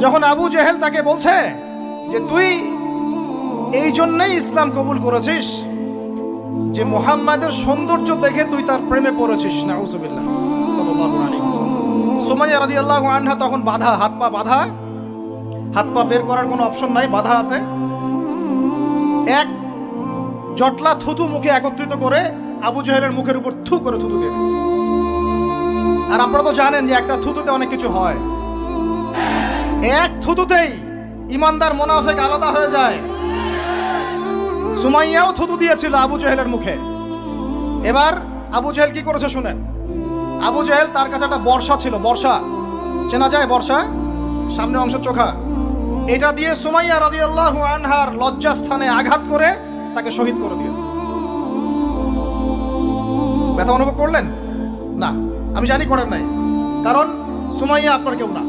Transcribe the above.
যখন আবু জেহেল তাকে বলছে যে তুই এই জন্যই ইসলাম কবুল করেছিস যে মুহাম্মাদের সৌন্দর্য দেখে তুই তার প্রেমে পড়েছিস, নাউজুবিল্লাহ সাল্লাল্লাহু আলাইহি ওয়াসাল্লাম। সুমাইয়া রাদিয়াল্লাহু আনহা তখন বাধা, হাত পা বাধা, হাত পা বের করার কোনো অপশন নাই, বাধা আছে। এক জটলা থুতু মুখে একত্রিত করে আবু জেহেলের মুখের উপর থু করে থুতু দিয়ে দিয়েছে। আর আপনারা তো জানেন যে একটা থুতুতে অনেক কিছু হয়, এক থুতুতেই ইমানদার মুনাফিক আলাদা হয়ে যায়। সুমাইয়াও থুতু দিয়েছিল আবু জেহেলের মুখে। এবার আবু জেহেল কি করেছে শুনেন। আবু জেহেল তার কাছে একটা বর্ষা ছিল, বর্ষা চেনা যায়, বর্ষা সামনে অংশ চোখা, এটা দিয়ে সুমাইয়া রাদিয়াল্লাহু আনহার লজ্জাস্থানে আঘাত করে তাকে শহীদ করে দিয়েছে। ব্যথা অনুভব করলেন? না, আমি জানি করেন নাই, কারণ সুমাইয়া আপনার কেউ না।